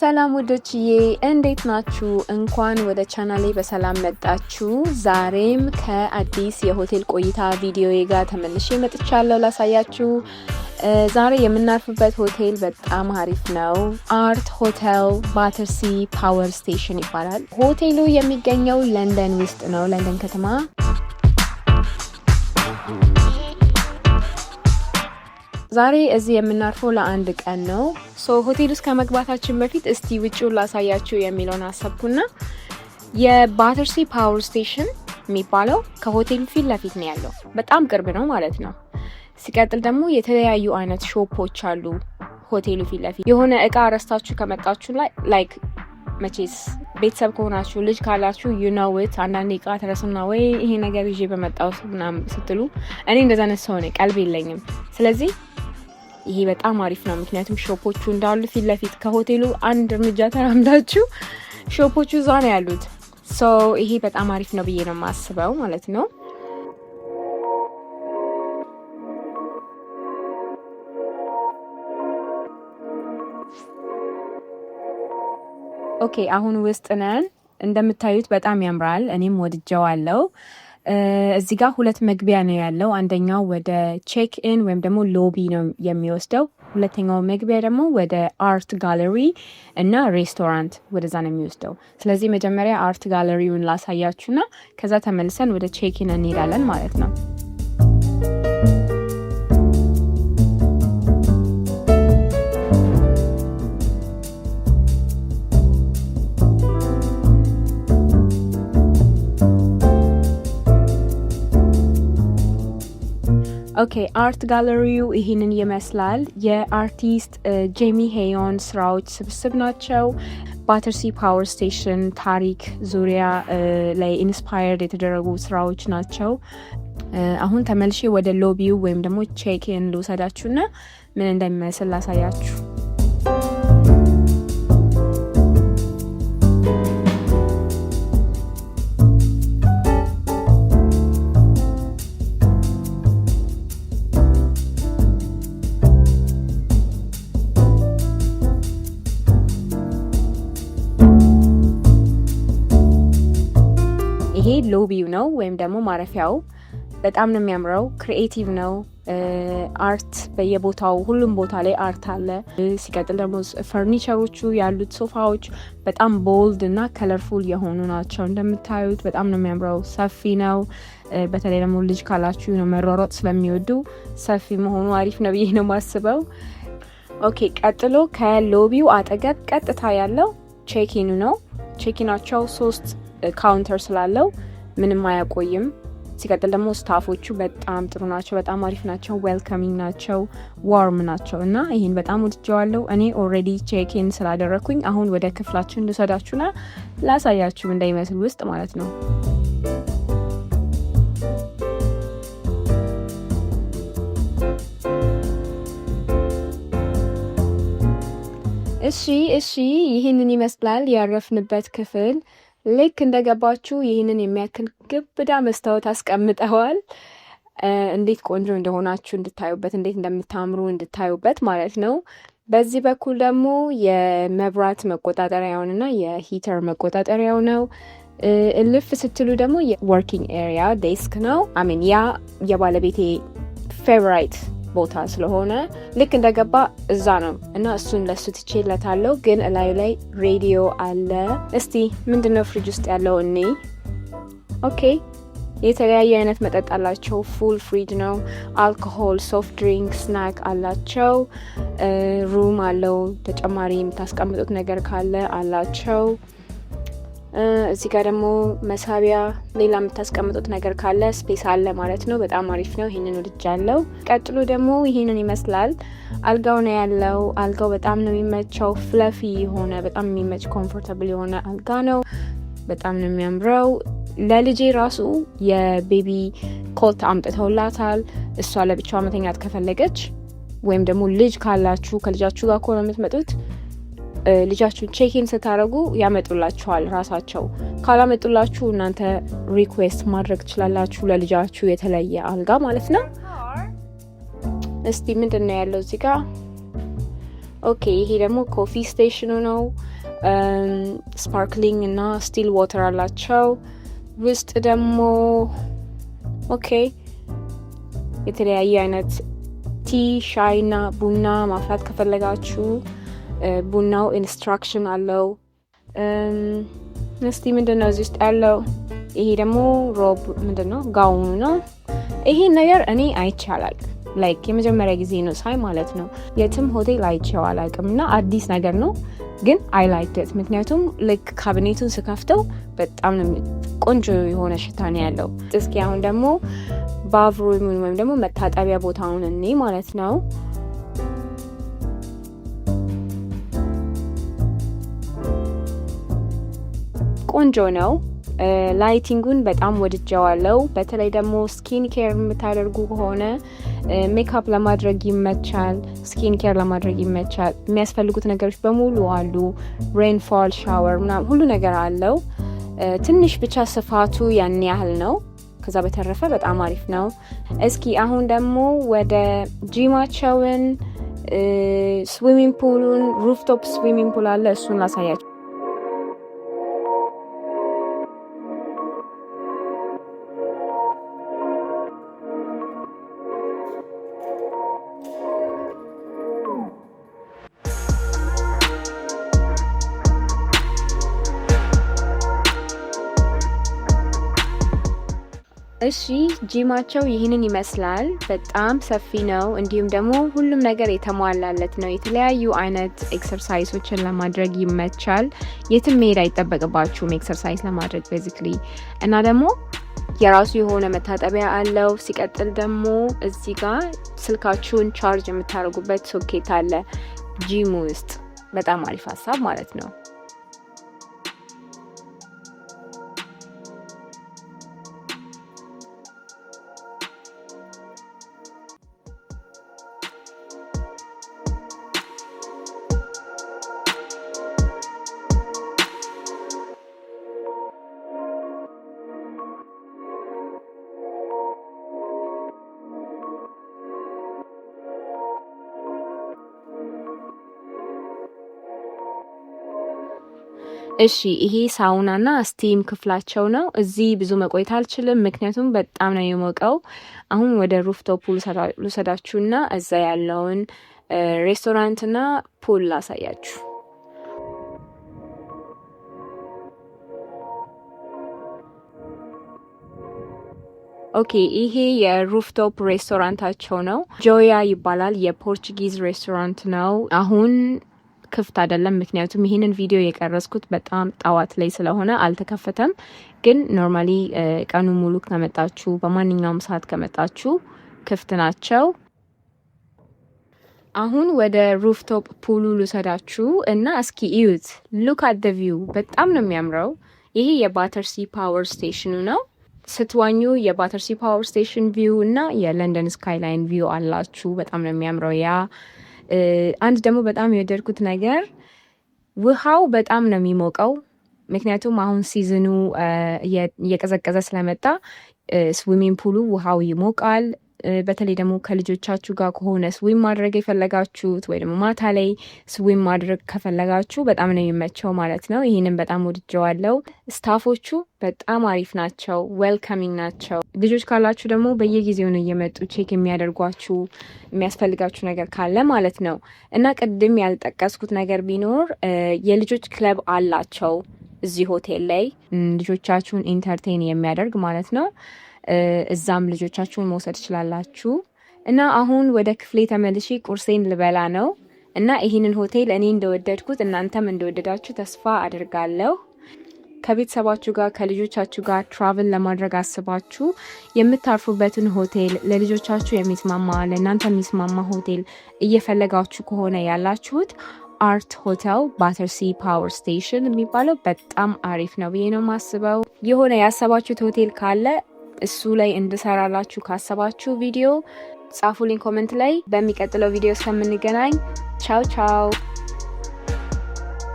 ሰላም ወዶችዬ እንዴት ናችሁ? እንኳን ወደ ቻናሌ በሰላም መጣችሁ። ዛሬም ከአዲስ የሆቴል ቆይታ ቪዲዮዬ ጋር ተመልሼ መጥቻለሁ ላሳያችሁ። ዛሬ የምናርፍበት ሆቴል በጣም አሪፍ ነው። አርት ሆቴል ባተርሲ ፓወር ስቴሽን ይባላል። ሆቴሉ የሚገኘው ለንደን ውስጥ ነው፣ ለንደን ከተማ። ዛሬ እዚህ የምናርፈው ለአንድ ቀን ነው። ሆቴል ውስጥ ከመግባታችን በፊት እስቲ ውጪውን ላሳያችሁ የሚለውን አሰብኩና የባተርሲ ፓወር ስቴሽን የሚባለው ከሆቴሉ ፊት ለፊት ነው ያለው፣ በጣም ቅርብ ነው ማለት ነው። ሲቀጥል ደግሞ የተለያዩ አይነት ሾፖች አሉ ሆቴሉ ፊት ለፊት። የሆነ እቃ ረስታችሁ ከመጣችሁ ላይክ መቼስ ቤተሰብ ከሆናችሁ ልጅ ካላችሁ ዩናውት አንዳንድ እቃ ተረስና ወይ ይሄ ነገር ይዤ በመጣው ምናምን ስትሉ፣ እኔ እንደዛ አይነት ሰው ነኝ፣ ቀልብ የለኝም። ስለዚህ ይሄ በጣም አሪፍ ነው፣ ምክንያቱም ሾፖቹ እንዳሉ ፊት ለፊት ከሆቴሉ አንድ እርምጃ ተራምዳችሁ ሾፖቹ እዛ ነው ያሉት። ይሄ በጣም አሪፍ ነው ብዬ ነው የማስበው ማለት ነው። ኦኬ አሁን ውስጥ ነን። እንደምታዩት በጣም ያምራል፣ እኔም ወድጀዋለሁ። እዚህ ጋር ሁለት መግቢያ ነው ያለው። አንደኛው ወደ ቼክ ኢን ወይም ደግሞ ሎቢ ነው የሚወስደው። ሁለተኛው መግቢያ ደግሞ ወደ አርት ጋለሪ እና ሬስቶራንት ወደዛ ነው የሚወስደው። ስለዚህ መጀመሪያ አርት ጋለሪውን ላሳያችሁና ከዛ ተመልሰን ወደ ቼክ ኢን እንሄዳለን ማለት ነው። ኦኬ አርት ጋለሪው ይህንን ይመስላል። የአርቲስት ጄሚ ሄዮን ስራዎች ስብስብ ናቸው። ባተርሲ ፓወር ስቴሽን ታሪክ ዙሪያ ላይ ኢንስፓየርድ የተደረጉ ስራዎች ናቸው። አሁን ተመልሼ ወደ ሎቢው ወይም ደግሞ ቼክ ኢን ልውሰዳችሁና ምን እንደሚመስል ላሳያችሁ። ይሄ ሎቢው ነው ወይም ደግሞ ማረፊያው። በጣም ነው የሚያምረው፣ ክሪኤቲቭ ነው። አርት በየቦታው ሁሉም ቦታ ላይ አርት አለ። ሲቀጥል ደግሞ ፈርኒቸሮቹ ያሉት ሶፋዎች በጣም ቦልድ እና ከለርፉል የሆኑ ናቸው። እንደምታዩት በጣም ነው የሚያምረው። ሰፊ ነው። በተለይ ደግሞ ልጅ ካላችሁ ነው መሯሯጥ ስለሚወዱ ሰፊ መሆኑ አሪፍ ነው ብዬ ነው ማስበው። ኦኬ ቀጥሎ ከሎቢው አጠገብ ቀጥታ ያለው ቼኪኑ ነው። ቼኪናቸው 3 ካውንተር ስላለው ምንም አያቆይም። ሲቀጥል ደግሞ ስታፎቹ በጣም ጥሩ ናቸው፣ በጣም አሪፍ ናቸው፣ ዌልካሚንግ ናቸው፣ ዋርም ናቸው እና ይህን በጣም ወድጀዋለሁ። እኔ ኦልሬዲ ቼክ ኢን ስላደረኩኝ አሁን ወደ ክፍላችን ልውሰዳችሁና ላሳያችሁ እንዳይመስል ውስጥ ማለት ነው። እሺ ይህንን ይመስላል ያረፍንበት ክፍል። ልክ እንደገባችሁ ይህንን የሚያክል ግብዳ መስታወት አስቀምጠዋል። እንዴት ቆንጆ እንደሆናችሁ እንድታዩበት፣ እንዴት እንደምታምሩ እንድታዩበት ማለት ነው። በዚህ በኩል ደግሞ የመብራት መቆጣጠሪያውንና የሂተር መቆጣጠሪያው ነው። እልፍ ስትሉ ደግሞ የወርኪንግ ኤሪያ ዴስክ ነው። ያ የባለቤቴ ፌቨራይት ቦታ ስለሆነ ልክ እንደገባ እዛ ነው እና እሱን ለሱ ትቼለታለሁ። ግን እላዩ ላይ ሬዲዮ አለ። እስቲ ምንድነው ፍሪጅ ውስጥ ያለው እኔ። ኦኬ የተለያየ አይነት መጠጥ አላቸው። ፉል ፍሪጅ ነው። አልኮሆል፣ ሶፍት ድሪንክ፣ ስናክ አላቸው። ሩም አለው። ተጨማሪ የምታስቀምጡት ነገር ካለ አላቸው። እዚህ ጋር ደግሞ መሳቢያ፣ ሌላ የምታስቀምጡት ነገር ካለ ስፔስ አለ ማለት ነው። በጣም አሪፍ ነው። ይሄንን ወድጃለሁ። ቀጥሎ ደግሞ ይሄንን ይመስላል። አልጋው ነው ያለው። አልጋው በጣም ነው የሚመቸው። ፍለፊ የሆነ በጣም የሚመች ኮምፎርታብል የሆነ አልጋ ነው። በጣም ነው የሚያምረው። ለልጄ ራሱ የቤቢ ኮት አምጥተውላታል። እሷ ለብቻዋ መተኛት ከፈለገች ወይም ደግሞ ልጅ ካላችሁ ከልጃችሁ ጋር ከሆነ የምትመጡት ልጃችሁን ቼክ-ኢን ስታደርጉ ያመጡላችኋል ራሳቸው። ካላመጡላችሁ እናንተ ሪኩዌስት ማድረግ ትችላላችሁ ለልጃችሁ የተለየ አልጋ ማለት ነው። እስቲ ምንድነው ያለው እዚህ ጋር? ኦኬ ይሄ ደግሞ ኮፊ ስቴሽኑ ነው። ስፓርክሊንግ እና ስቲል ዋተር አላቸው። ውስጥ ደግሞ ኦኬ የተለያየ አይነት ቲ ሻይና ቡና ማፍላት ከፈለጋችሁ ቡናው ኢንስትራክሽን አለው። እስቲ ምንድነው እዚህ ውስጥ ያለው? ይሄ ደግሞ ሮብ ምንድነው ጋውኑ ነው። ይሄ ነገር እኔ አይቻላል ላይክ የመጀመሪያ ጊዜ ነው ሳይ ማለት ነው። የትም ሆቴል አይቼው አላውቅም እና አዲስ ነገር ነው ግን አይ ላይክ ኢት። ምክንያቱም ላይክ ካቢኔቱን ስከፍተው በጣም ቆንጆ የሆነ ሽታ ነው ያለው። እስኪ አሁን ደግሞ ባቭሩም ወይም ደግሞ መታጠቢያ ቦታውን እኔ ማለት ነው። ቆንጆ ነው። ላይቲንጉን በጣም ወድጀዋለሁ። በተለይ ደግሞ ስኪን ኬር የምታደርጉ ከሆነ ሜካፕ ለማድረግ ይመቻል፣ ስኪን ኬር ለማድረግ ይመቻል። የሚያስፈልጉት ነገሮች በሙሉ አሉ። ሬንፎል ሻወር ምናምን ሁሉ ነገር አለው። ትንሽ ብቻ ስፋቱ ያን ያህል ነው። ከዛ በተረፈ በጣም አሪፍ ነው። እስኪ አሁን ደግሞ ወደ ጂማቸውን ስዊሚንግ ፑሉን ሩፍቶፕ ስዊሚንግ ፑል አለ፣ እሱን ላሳያችሁ። እሺ ጂማቸው ይህንን ይመስላል። በጣም ሰፊ ነው። እንዲሁም ደግሞ ሁሉም ነገር የተሟላለት ነው። የተለያዩ አይነት ኤክሰርሳይሶችን ለማድረግ ይመቻል። የትም መሄድ አይጠበቅባችሁም ኤክሰርሳይዝ ለማድረግ ቤዚክሊ። እና ደግሞ የራሱ የሆነ መታጠቢያ አለው። ሲቀጥል ደግሞ እዚህ ጋር ስልካችሁን ቻርጅ የምታደርጉበት ሶኬት አለ ጂሙ ውስጥ። በጣም አሪፍ ሀሳብ ማለት ነው። እሺ ይሄ ሳውናና ስቲም ክፍላቸው ነው። እዚህ ብዙ መቆየት አልችልም ምክንያቱም በጣም ነው የሞቀው። አሁን ወደ ሩፍቶፕ ልውሰዳችሁና እዛ ያለውን ሬስቶራንትና ፑል ላሳያችሁ። ኦኬ ይሄ የሩፍቶፕ ሬስቶራንታቸው ነው። ጆያ ይባላል። የፖርቹጊዝ ሬስቶራንት ነው። አሁን ክፍት አይደለም ምክንያቱም ይሄንን ቪዲዮ የቀረጽኩት በጣም ጣዋት ላይ ስለሆነ አልተከፈተም። ግን ኖርማሊ ቀኑ ሙሉ ከመጣችሁ በማንኛውም ሰዓት ከመጣችሁ ክፍት ናቸው። አሁን ወደ ሩፍቶፕ ፑሉ ልውሰዳችሁ እና እስኪ እዩት። ሉክ አት ዘ ቪው በጣም ነው የሚያምረው። ይሄ የባተርሲ ፓወር ስቴሽኑ ነው። ስትዋኙ የባተርሲ ፓወር ስቴሽን ቪው እና የለንደን ስካይላይን ቪው አላችሁ። በጣም ነው የሚያምረው ያ። አንድ ደግሞ በጣም የወደድኩት ነገር ውሃው በጣም ነው የሚሞቀው። ምክንያቱም አሁን ሲዝኑ እየቀዘቀዘ ስለመጣ ስዊሚንግ ፑሉ ውሃው ይሞቃል። በተለይ ደግሞ ከልጆቻችሁ ጋር ከሆነ ስዊም ማድረግ የፈለጋችሁት ወይ ደግሞ ማታ ላይ ስዊም ማድረግ ከፈለጋችሁ በጣም ነው የሚመቸው ማለት ነው። ይህንን በጣም ወድጀዋለሁ። ስታፎቹ በጣም አሪፍ ናቸው፣ ዌልካሚንግ ናቸው። ልጆች ካላችሁ ደግሞ በየጊዜው ነው እየመጡ ቼክ የሚያደርጓችሁ የሚያስፈልጋችሁ ነገር ካለ ማለት ነው። እና ቅድም ያልጠቀስኩት ነገር ቢኖር የልጆች ክለብ አላቸው እዚህ ሆቴል ላይ ልጆቻችሁን ኢንተርቴን የሚያደርግ ማለት ነው። እዛም ልጆቻችሁን መውሰድ ትችላላችሁ። እና አሁን ወደ ክፍሌ ተመልሼ ቁርሴን ልበላ ነው። እና ይህንን ሆቴል እኔ እንደወደድኩት እናንተም እንደወደዳችሁ ተስፋ አድርጋለሁ። ከቤተሰባችሁ ጋር ከልጆቻችሁ ጋር ትራቭል ለማድረግ አስባችሁ የምታርፉበትን ሆቴል ለልጆቻችሁ የሚስማማ ለእናንተ የሚስማማ ሆቴል እየፈለጋችሁ ከሆነ ያላችሁት አርት ሆቴል ባተርሲ ፓወር ስቴሽን የሚባለው በጣም አሪፍ ነው ብዬ ነው የማስበው። የሆነ ያሰባችሁት ሆቴል ካለ እሱ ላይ እንድሰራላችሁ ካሰባችሁ ቪዲዮ ጻፉልኝ ኮሜንት ላይ። በሚቀጥለው ቪዲዮ እስከምንገናኝ ቻው ቻው።